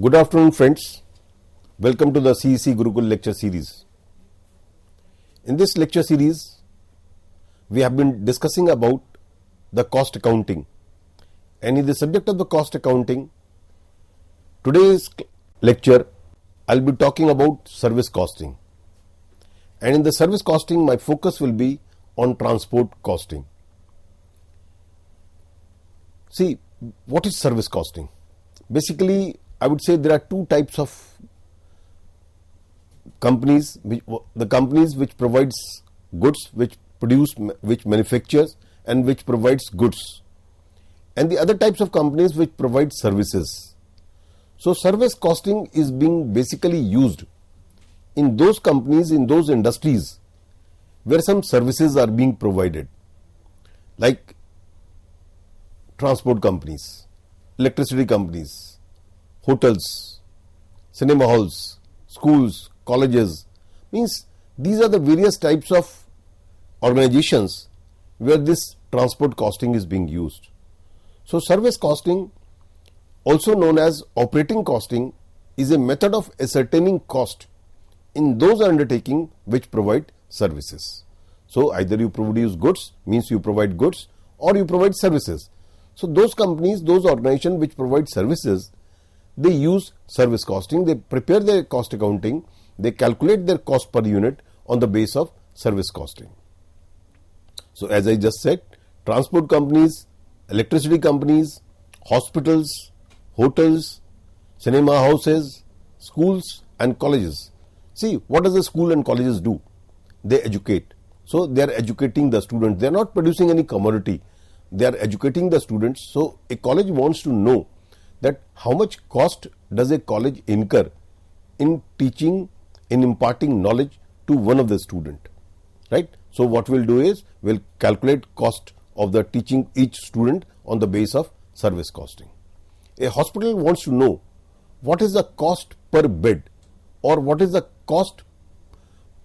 Good afternoon, friends. Welcome to the CEC Gurukul lecture series. In this lecture series, we have been discussing about the cost accounting. And in the subject of the cost accounting, today's lecture, I'll be talking about service costing. And in the service costing, my focus will be on transport costing. See, what is service costing? Basically, I would say there are two types of companies, the companies which provides goods, which manufactures and which provides goods, and the other types of companies which provide services. So service costing is being basically used in those companies, in those industries where some services are being provided, like transport companies, electricity companies, hotels, cinema halls, schools, colleges. Means these are the various types of organizations where this transport costing is being used. So service costing, also known as operating costing, is a method of ascertaining cost in those undertakings which provide services. So either you produce goods, means you provide goods, or you provide services. So those companies, those organizations which provide services, they use service costing. They prepare their cost accounting. They calculate their cost per unit on the base of service costing. So as I just said, transport companies, electricity companies, hospitals, hotels, cinema houses, schools and colleges. See, what does the school and colleges do? They educate. So they are educating the students. They are not producing any commodity. They are educating the students. So a college wants to know that how much cost does a college incur in teaching, in imparting knowledge to one of the student, right? So what we'll do is we'll calculate cost of the teaching each student on the base of service costing. A hospital wants to know what is the cost per bed or what is the cost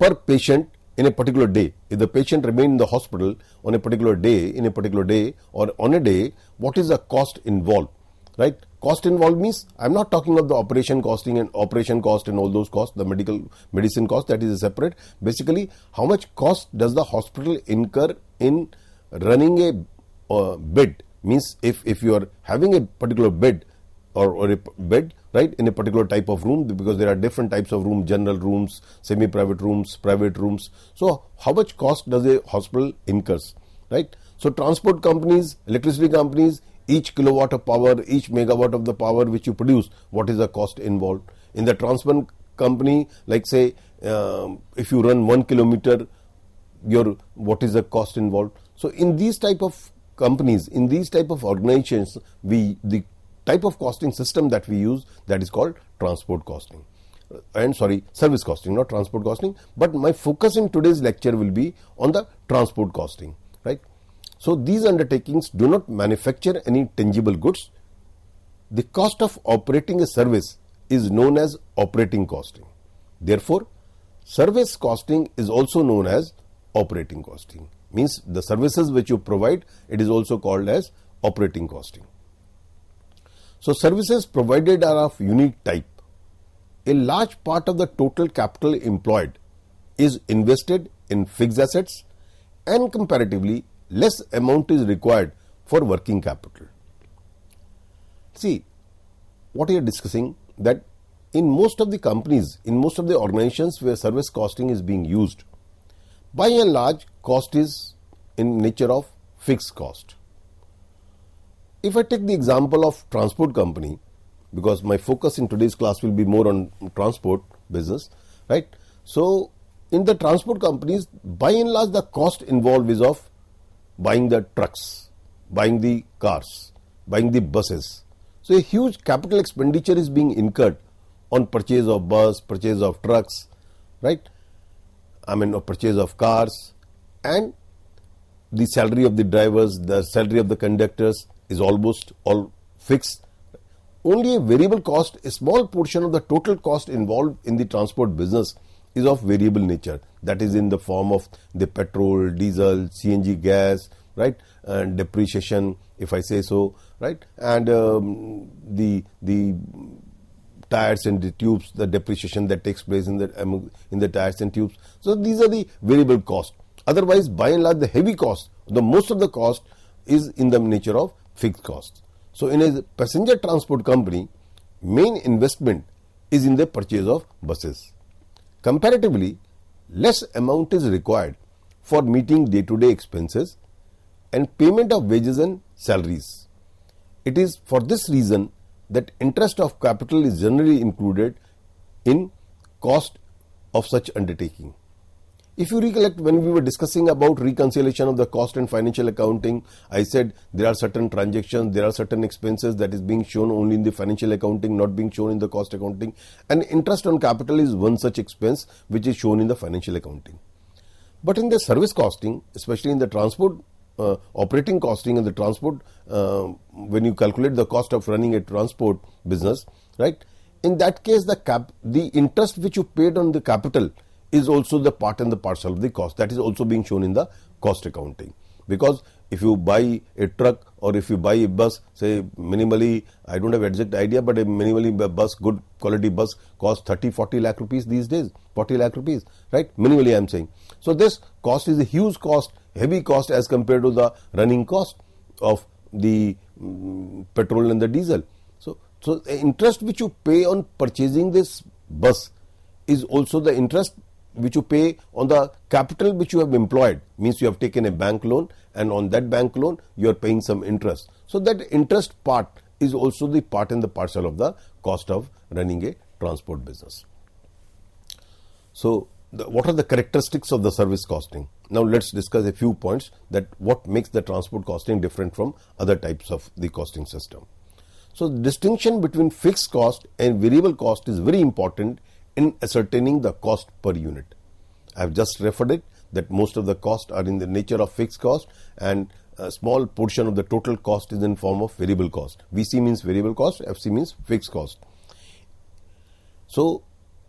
per patient in a particular day. If the patient remains in the hospital on a particular day, in a particular day or on a day, what is the cost involved, right? Cost involved means I'm not talking of the operation costing and operation cost and all those costs, the medicine cost, that is separate. Basically, how much cost does the hospital incur in running a bed? Means if you are having a particular bed or a bed, right, in a particular type of room, because there are different types of rooms, general rooms, semi-private rooms, private rooms. So how much cost does a hospital incurs, right? So transport companies, electricity companies, each kilowatt of power, each megawatt of the power which you produce, what is the cost involved? In the transport company, like say, if you run 1 kilometer, what is the cost involved? So in these type of companies, in these type of organizations, the type of costing system that we use, that is called transport costing. Service costing, not transport costing. But my focus in today's lecture will be on the transport costing, right? So these undertakings do not manufacture any tangible goods. The cost of operating a service is known as operating costing. Therefore, service costing is also known as operating costing. Means the services which you provide, it is also called as operating costing. So services provided are of unique type. A large part of the total capital employed is invested in fixed assets, and comparatively less amount is required for working capital. See, what we are discussing, that in most of the companies, in most of the organizations where service costing is being used, by and large, cost is in nature of fixed cost. If I take the example of transport company, because my focus in today's class will be more on transport business, right? So in the transport companies, by and large, the cost involved is of buying the trucks, buying the cars, buying the buses. So a huge capital expenditure is being incurred on purchase of bus, purchase of trucks, right? Or purchase of cars, and the salary of the drivers, the salary of the conductors is almost all fixed. Only a variable cost, a small portion of the total cost involved in the transport business is of variable nature. That is in the form of the petrol, diesel, CNG gas, right, and depreciation, if I say so, right, and the tires and the tubes, the depreciation that takes place in the tires and tubes. So these are the variable cost. Otherwise, by and large, the heavy cost, the most of the cost is in the nature of fixed costs. So in a passenger transport company, main investment is in the purchase of buses. Comparatively, less amount is required for meeting day-to-day expenses and payment of wages and salaries. It is for this reason that interest of capital is generally included in cost of such undertaking. If you recollect, when we were discussing about reconciliation of the cost and financial accounting, I said there are certain transactions, there are certain expenses that is being shown only in the financial accounting, not being shown in the cost accounting, and interest on capital is one such expense which is shown in the financial accounting. But in the service costing, especially in the transport operating costing and the transport, when you calculate the cost of running a transport business, right? In that case, the interest which you paid on the capital is also the part and the parcel of the cost. That is also being shown in the cost accounting. Because if you buy a truck or if you buy a bus, say minimally, I don't have exact idea, but a minimally bus, good quality bus costs 30-40 lakh rupees these days, 40 lakh rupees, right? Minimally I am saying. So this cost is a huge cost, heavy cost as compared to the running cost of the petrol and the diesel. So the interest which you pay on purchasing this bus is also the interest which you pay on the capital which you have employed. Means you have taken a bank loan, and on that bank loan you are paying some interest. So that interest part is also the part and the parcel of the cost of running a transport business. So what are the characteristics of the service costing? Now let's discuss a few points that what makes the transport costing different from other types of the costing system. So the distinction between fixed cost and variable cost is very important in ascertaining the cost per unit. I have just referred it that most of the costs are in the nature of fixed cost and a small portion of the total cost is in form of variable cost. VC means variable cost, FC means fixed cost. So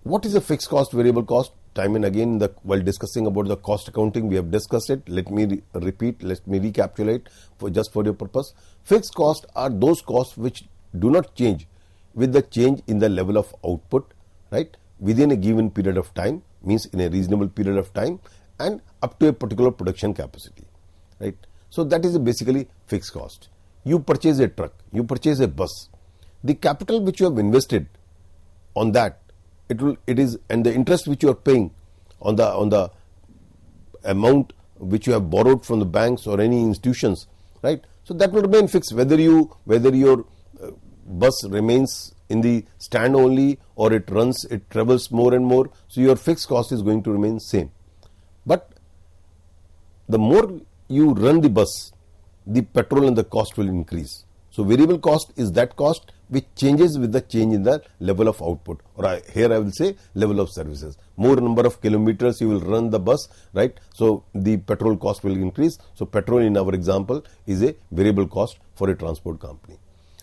what is a fixed cost, variable cost? Time and again while discussing about the cost accounting we have discussed it. Let me repeat, let me recapitulate for your purpose. Fixed costs are those costs which do not change with the change in the level of output, right? Within a given period of time, means in a reasonable period of time, and up to a particular production capacity, right? So that is basically fixed cost. You purchase a truck, you purchase a bus, the capital which you have invested on that, it is, and the interest which you are paying on the amount which you have borrowed from the banks or any institutions, right? So that will remain fixed whether your bus remains in the stand only or it travels more and more. So your fixed cost is going to remain same. But the more you run the bus, the petrol and the cost will increase. So variable cost is that cost which changes with the change in the level of output, or here I will say level of services. More number of kilometers you will run the bus, right? So the petrol cost will increase. So petrol in our example is a variable cost for a transport company.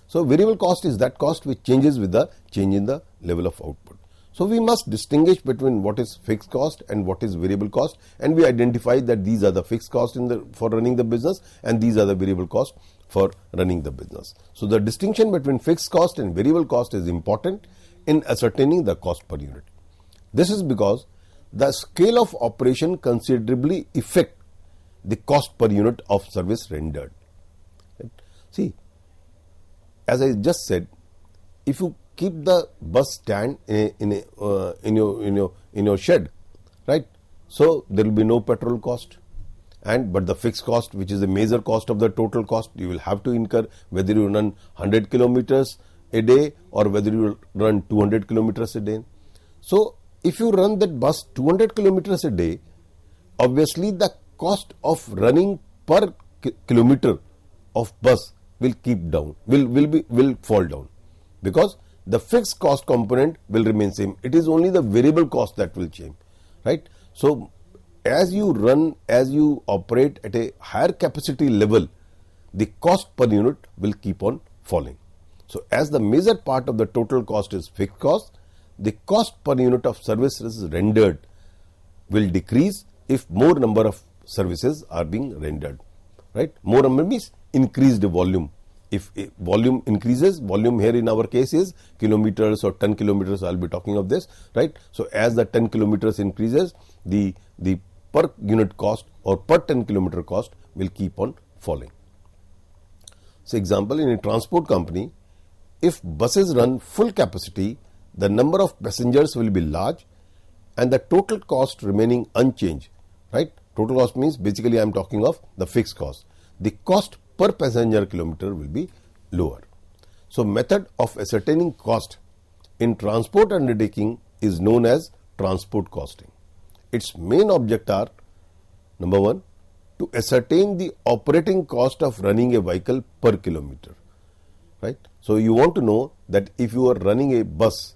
So variable cost is that cost which changes with the change in the level of output. So we must distinguish between what is fixed cost and what is variable cost, and we identify that these are the fixed costs for running the business and these are the variable costs for running the business. So the distinction between fixed cost and variable cost is important in ascertaining the cost per unit. This is because the scale of operation considerably affect the cost per unit of service rendered. See, as I just said, if you keep the bus stand in your shed, right? So there will be no petrol cost, but the fixed cost, which is the major cost of the total cost, you will have to incur whether you run 100 kilometers a day or whether you run 200 kilometers a day. So if you run that bus 200 kilometers a day, obviously the cost of running per kilometer of bus will keep down, will fall down, because the fixed cost component will remain same. It is only the variable cost that will change, right? So as you operate at a higher capacity level, the cost per unit will keep on falling. So as the major part of the total cost is fixed cost, the cost per unit of services rendered will decrease if more number of services are being rendered, right? More number means increased volume If volume increases, volume here in our case is kilometers or 10 kilometers, I'll be talking of this, right? So as the 10 kilometers increases, the per unit cost or per 10 kilometer cost will keep on falling. So example, in a transport company, if buses run full capacity, the number of passengers will be large and the total cost remaining unchanged, right? Total cost means basically I am talking of the fixed cost. The cost per passenger kilometer will be lower. So method of ascertaining cost in transport undertaking is known as transport costing. Its main object are, number one, to ascertain the operating cost of running a vehicle per kilometer, right? So you want to know that if you are running a bus,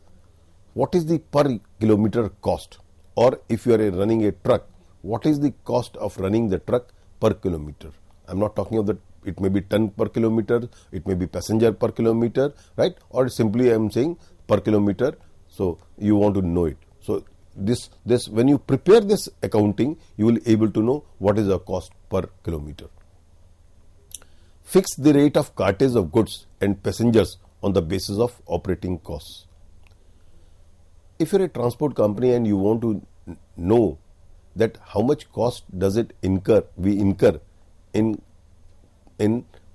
what is the per kilometer cost, or if you are running a truck, what is the cost of running the truck per kilometer. I'm not talking of that. It may be ton per kilometer, it may be passenger per kilometer, right? Or simply I am saying per kilometer. So you want to know it. So this when you prepare this accounting, you will able to know what is the cost per kilometer. Fix the rate of cartage of goods and passengers on the basis of operating costs. If you're a transport company and you want to know that how much cost does it we incur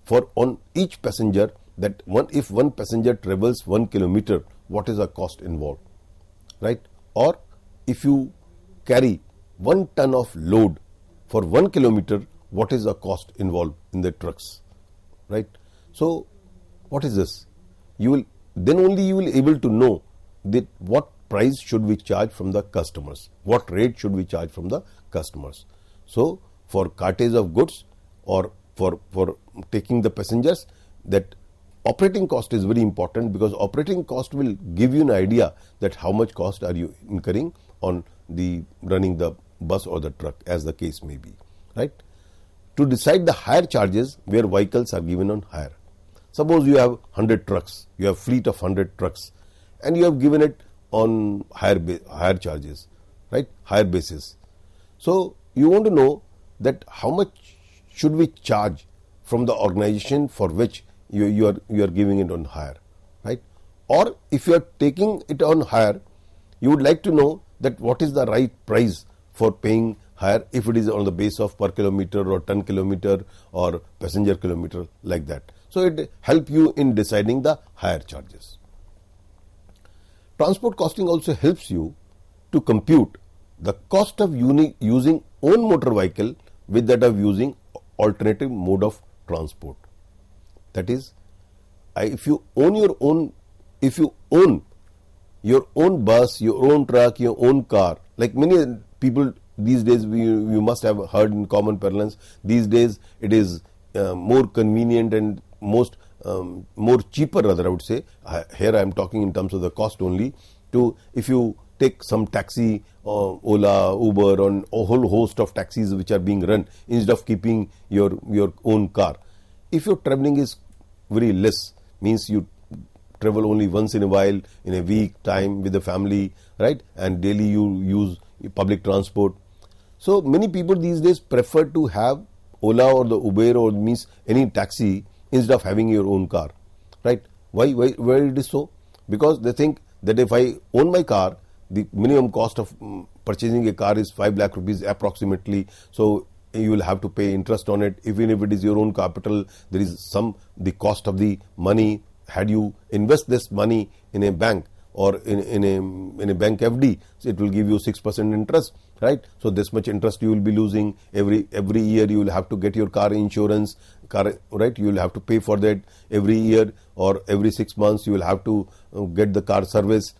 for on each passenger, that if one passenger travels 1 kilometer, what is the cost involved, right? Or if you carry 1 ton of load for 1 kilometer, what is the cost involved in the trucks, right? So what is this? Then only you will able to know that what price should we charge from the customers, what rate should we charge from the customers. So for cartage of goods or for taking the passengers, that operating cost is very important, because operating cost will give you an idea that how much cost are you incurring on the running the bus or the truck, as the case may be, right? To decide the hire charges where vehicles are given on hire. Suppose you have 100 trucks, you have fleet of 100 trucks, and you have given it on hire charges, right? Hire basis. So you want to know that how much should we charge from the organization for which you are giving it on hire, right? Or if you are taking it on hire, you would like to know that what is the right price for paying hire, if it is on the base of per kilometer or ton kilometer or passenger kilometer, like that. So it helps you in deciding the hire charges. Transport costing also helps you to compute the cost of using own motor vehicle with that of using alternative mode of transport. That is, if you own your own bus, your own truck, your own car, like many people these days, you must have heard in common parlance, these days it is more convenient and more cheaper, rather I would say. Here I am talking in terms of the cost only. If you take some taxi, Ola, Uber, or a whole host of taxis which are being run, instead of keeping your own car. If your traveling is very less, means you travel only once in a while, in a week time with the family, right? And daily you use public transport. So many people these days prefer to have Ola or the Uber or means any taxi instead of having your own car, right? Why it is so? Because they think that if I own my car, the minimum cost of purchasing a car is 5 lakh rupees approximately. So you will have to pay interest on it. Even if it is your own capital, there is the cost of the money. Had you invest this money in a bank or in a bank FD, so it will give you 6% interest, right? So this much interest you will be losing every year. You will have to get your car insurance, right? You will have to pay for that every year, or every 6 months you will have to get the car service.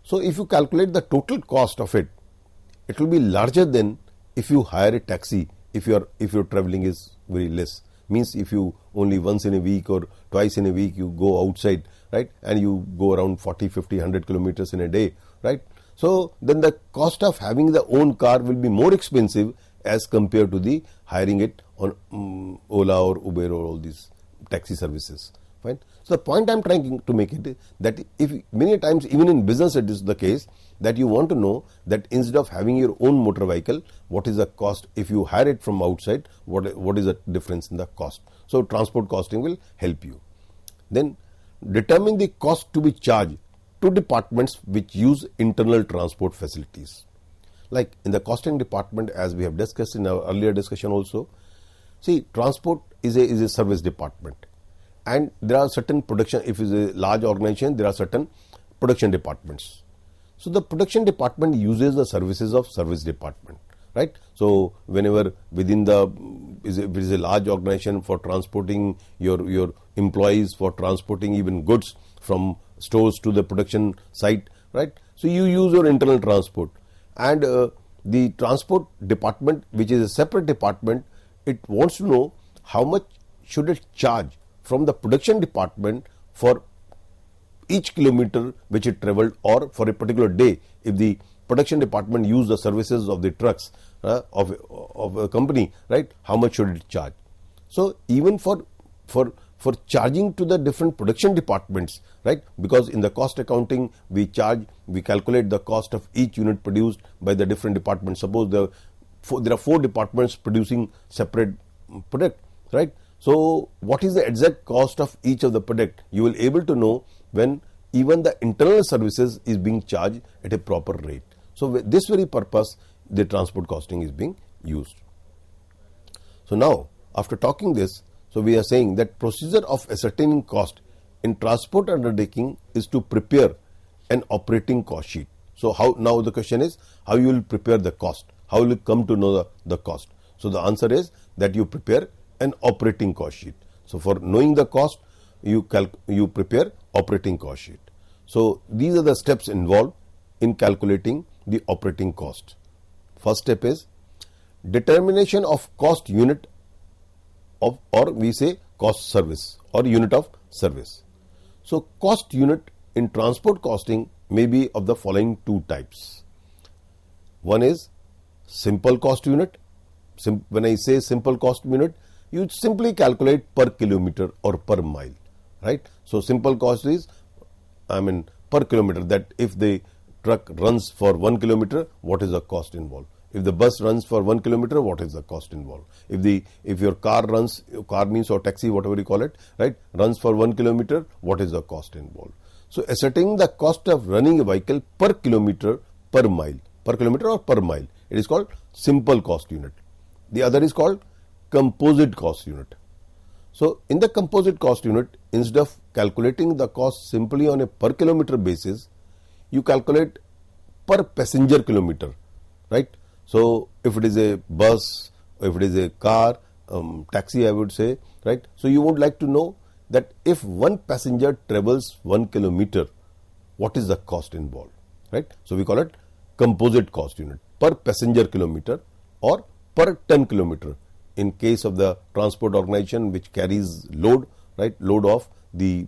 So if you calculate the total cost of it, it will be larger than if you hire a taxi. If your traveling is very less, means if you only once in a week or twice in a week you go outside, right, and you go around 40, 50, 100 kilometers in a day, right? So then the cost of having the own car will be more expensive as compared to the hiring it on Ola or Uber or all these taxi services. Fine. So the point I am trying to make it is that if many times even in business it is the case that you want to know that instead of having your own motor vehicle, what is the cost if you hire it from outside, what is the difference in the cost. So transport costing will help you. Then determine the cost to be charged to departments which use internal transport facilities. Like in the costing department, as we have discussed in our earlier discussion also, see, transport is a service department, and there are certain production, if it is a large organization, there are certain production departments. So the production department uses the services of service department, right? So whenever within the, if it is a large organization for transporting your employees, for transporting even goods from stores to the production site, right? So you use your internal transport, and the transport department, which is a separate department, it wants to know how much should it charge from the production department for each kilometer which it traveled, or for a particular day, if the production department use the services of the trucks of a company, right? How much should it charge? So even for charging to the different production departments, right? Because in the cost accounting we calculate the cost of each unit produced by the different departments. Suppose there are 4 departments producing separate product, right? So what is the exact cost of each of the product? You will able to know when even the internal services is being charged at a proper rate. So with this very purpose, the transport costing is being used. So now, after talking this, so we are saying that procedure of ascertaining cost in transport undertaking is to prepare an operating cost sheet. So how, now the question is, how you will prepare the cost? How will you come to know the cost? So the answer is that you prepare an operating cost sheet. So for knowing the cost, you prepare operating cost sheet. So these are the steps involved in calculating the operating cost. First step is determination of cost unit of, or we say cost service or unit of service. So cost unit in transport costing may be of the following 2 types. One is simple cost unit. When I say simple cost unit, you simply calculate per kilometer or per mile, right? So simple cost is, per kilometer, that if the truck runs for 1 kilometer, what is the cost involved? If the bus runs for 1 kilometer, what is the cost involved? If your car runs, car means or taxi, whatever you call it, right, runs for 1 kilometer, what is the cost involved? So ascertaining the cost of running a vehicle per kilometer, per mile, per kilometer or per mile, it is called simple cost unit. The other is called composite cost unit. So in the composite cost unit, instead of calculating the cost simply on a per kilometer basis, you calculate per passenger kilometer, right? So if it is a bus, if it is a car, taxi, I would say, right? So you would like to know that if one passenger travels 1 kilometer, what is the cost involved, right? So we call it composite cost unit, per passenger kilometer or per ton kilometer. In case of the transport organization which carries load, right, load of the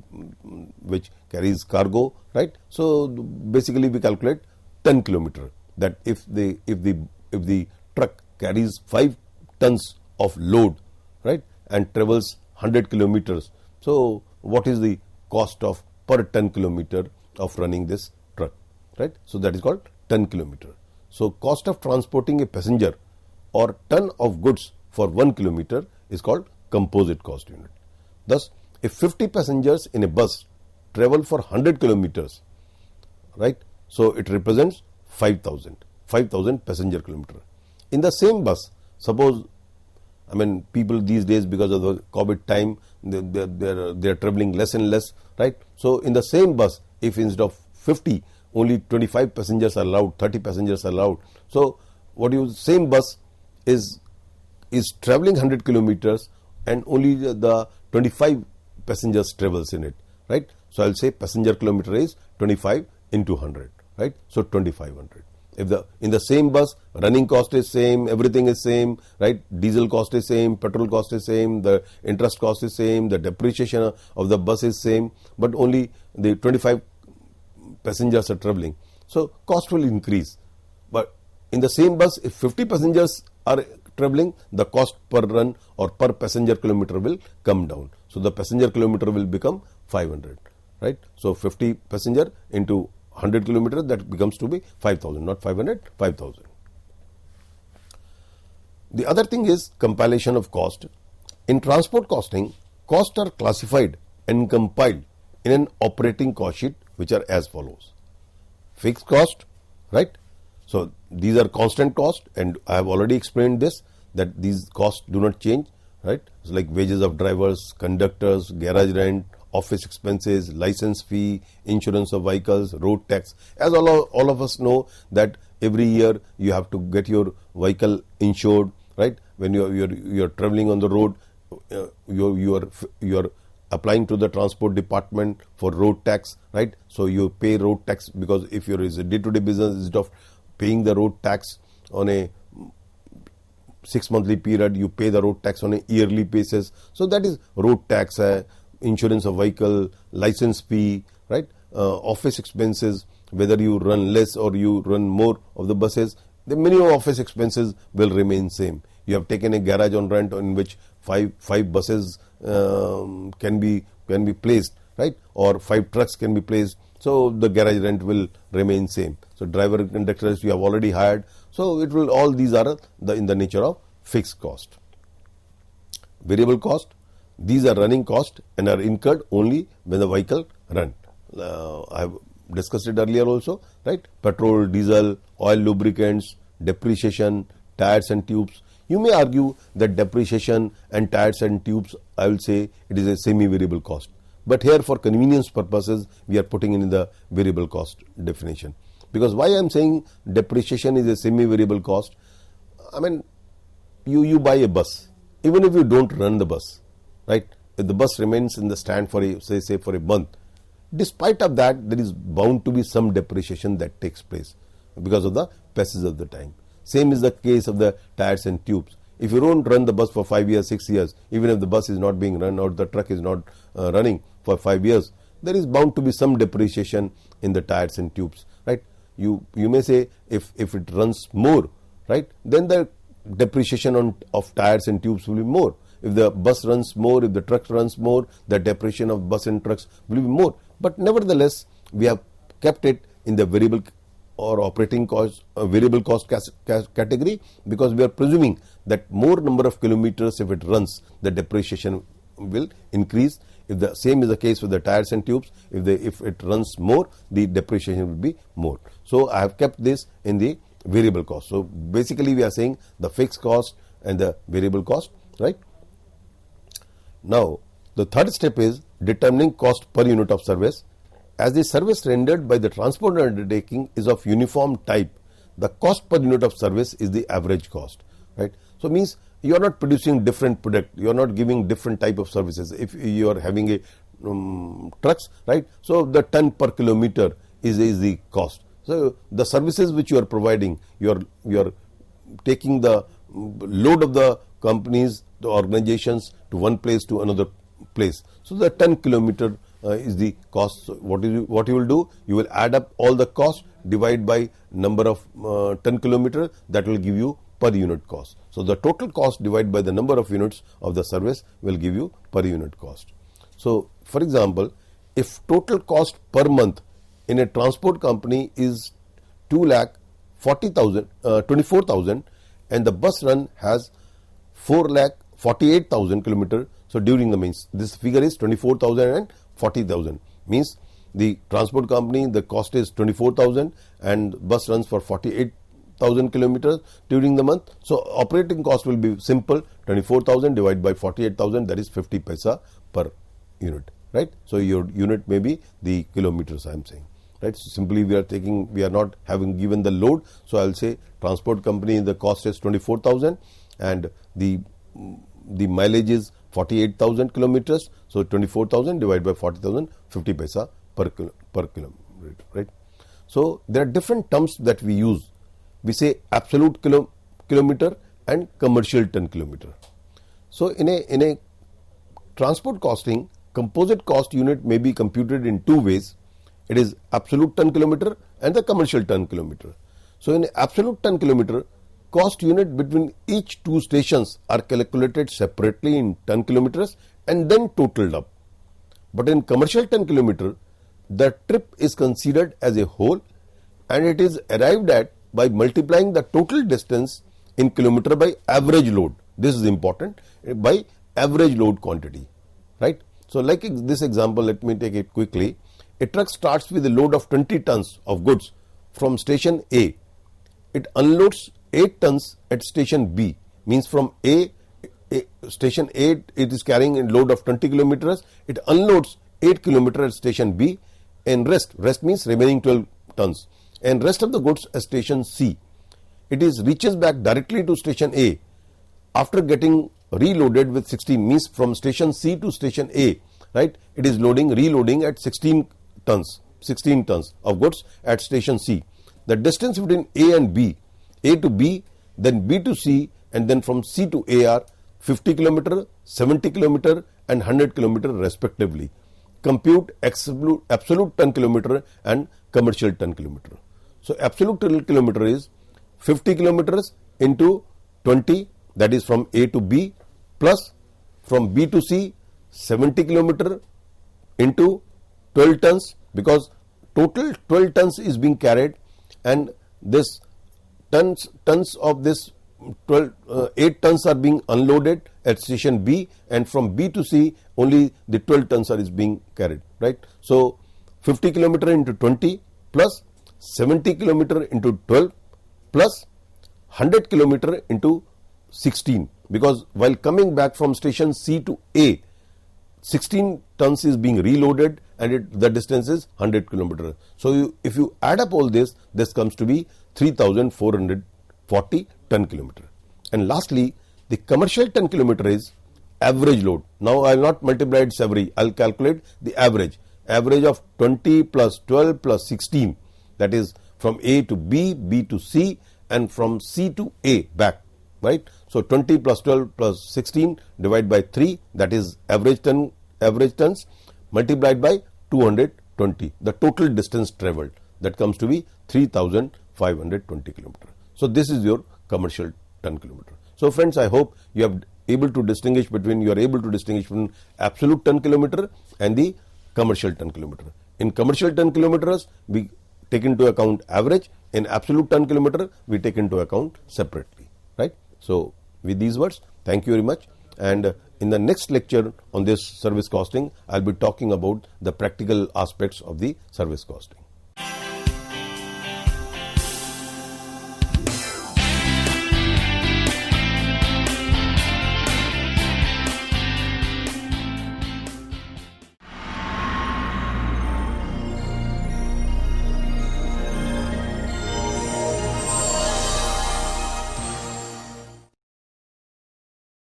which carries cargo, right? So basically we calculate 10 kilometer, that if the truck carries 5 tons of load, right, and travels 100 kilometers, so what is the cost of per ton kilometer of running this truck, right? So that is called ton kilometer. So cost of transporting a passenger or ton of goods for 1 kilometer is called composite cost unit. Thus, if 50 passengers in a bus travel for 100 kilometers, right, so it represents 5,000 passenger kilometer. In the same bus, suppose, people these days, because of the COVID time, they are traveling less and less, right? So in the same bus, if instead of 50, only 25 passengers are allowed, 30 passengers are allowed. So same bus is traveling 100 kilometers and only the 25 passengers travels in it, right? So I'll say passenger kilometer is 25 into 100, right? So 2500. If in the same bus, running cost is same, everything is same, right? Diesel cost is same, petrol cost is same, the interest cost is same, the depreciation of the bus is same, but only the 25 passengers are traveling. So cost will increase. But in the same bus, if 50 passengers are traveling, the cost per run or per passenger kilometer will come down. So the passenger kilometer will become 500, right? So 50 passenger into 100 kilometers, that becomes to be 5,000, not 500, 5,000. The other thing is compilation of cost. In transport costing, costs are classified and compiled in an operating cost sheet, which are as follows. Fixed cost, right? So these are constant cost, and I have already explained this, that these costs do not change, right? It's like wages of drivers, conductors, garage rent, office expenses, license fee, insurance of vehicles, road tax. As all of us know that every year you have to get your vehicle insured, right? When you're traveling on the road, you're applying to the transport department for road tax, right? So you pay road tax, because if you're is a day-to-day business, instead of paying the road tax on a 6 monthly period, you pay the road tax on a yearly basis. So that is road tax, insurance of vehicle, license fee, right? Office expenses, whether you run less or you run more of the buses, the minimum office expenses will remain same. You have taken a garage on rent in which five buses can be placed, right? Or 5 trucks can be placed. So the garage rent will remain same. So driver and conductors you have already hired. So it will, all these are in the nature of fixed cost. Variable cost, these are running cost and are incurred only when the vehicle run. I have discussed it earlier also, right? Petrol, diesel, oil, lubricants, depreciation, tires and tubes. You may argue that depreciation and tires and tubes, I will say it is a semi-variable cost. But here for convenience purposes, we are putting in the variable cost definition. Because why I am saying depreciation is a semi-variable cost? I mean, you buy a bus, even if you don't run the bus, right? If the bus remains in the stand for say for a month, despite of that, there is bound to be some depreciation that takes place because of the passage of the time. Same is the case of the tires and tubes. If you don't run the bus for 5 years, 6 years, even if the bus is not being run or the truck is not running for 5 years, there is bound to be some depreciation in the tires and tubes, right? You may say if it runs more, right, then the depreciation of tires and tubes will be more. If the bus runs more, if the truck runs more, the depreciation of bus and trucks will be more. But nevertheless, we have kept it in the variable or operating cost, variable cost category, because we are presuming that more number of kilometers if it runs, the depreciation will increase. If the same is the case with the tires and tubes, if it runs more, the depreciation will be more. So I have kept this in the variable cost. So basically we are saying the fixed cost and the variable cost, right? Now the third step is determining cost per unit of service. As the service rendered by the transport undertaking is of uniform type, the cost per unit of service is the average cost, right? So means you are not producing different product, you are not giving different type of services. If you are having a trucks, right? So the ton per kilometer is the cost. So the services which you are providing, you are taking the load of the companies, the organizations to one place to another place. So the 10 kilometer is the cost. So what you will do? You will add up all the cost, divide by number of 10 kilometer, that will give you per unit cost. So the total cost divided by the number of units of the service will give you per unit cost. So for example, if total cost per month in a transport company is 2,24,000 and the bus run has 4,48,000 kilometer. So during the means, this figure is 24,000 and 40,000. Means the transport company, the cost is 24,000 and bus runs for 48,000 kilometers during the month. So operating cost will be simple, 24,000 divided by 48,000, that is 50 paisa per unit, right? So your unit may be the kilometers I am saying, right? So simply we are not having given the load. So I will say transport company, the cost is 24,000 and the mileage is 48,000 kilometers. So 24,000 divided by 40,000, 50 paisa per kilometer, right? So there are different terms that we use. We say absolute kilometer and commercial ton kilometer. So in a transport costing, composite cost unit may be computed in two ways. It is absolute ton kilometer and the commercial ton kilometer. So in absolute ton kilometer, cost unit between each two stations are calculated separately in ton kilometers and then totaled up. But in commercial ton kilometer, the trip is considered as a whole and it is arrived at by multiplying the total distance in kilometer by average load. This is important, by average load quantity, right? So like this example, let me take it quickly. A truck starts with a load of 20 tons of goods from station A. It unloads 8 tons at station B. Means from station A, it is carrying a load of 20 kilometers. It unloads 8 kilometers at station B, and rest means remaining 12 tons, and rest of the goods at station C. It is reaches back directly to station A after getting reloaded with 16, means from station C to station A, right? It is reloading at 16 tons of goods at station C. The distance between A and B, A to B, then B to C, and then from C to A are 50 kilometer, 70 kilometer and 100 kilometer respectively. Compute absolute ton kilometer and commercial ton kilometer. So absolute ton kilometer is 50 kilometers into 20, that is from A to B, plus from B to C 70 kilometer into 12 tons, because total 12 tons is being carried, and this tons of this 8 tons are being unloaded at station B, and from B to C only the 12 tons is being carried, right? So 50 kilometer into 20 plus 70 kilometer into 12 plus 100 kilometer into 16, because while coming back from station C to A, 16 tons is being reloaded, and the distance is 100 kilometer. So if you add up all this comes to be 3,440 ton kilometer. And lastly, the commercial ton kilometer is average load. Now I will not multiply its every, I will calculate the average of 20 plus 12 plus 16, that is from A to B, B to C, and from C to A back, right? So 20 plus 12 plus 16 divided by 3, that is average tons, multiplied by 220, the total distance travelled, that comes to be 3,520 kilometer. So this is your commercial ton kilometer. So friends, I hope you are able to distinguish between absolute ton kilometer and the commercial ton kilometer. In commercial ton kilometers, we take into account average. In absolute ton kilometer, we take into account separately, right? So with these words, thank you very much. And in the next lecture on this service costing, I'll be talking about the practical aspects of the service costing.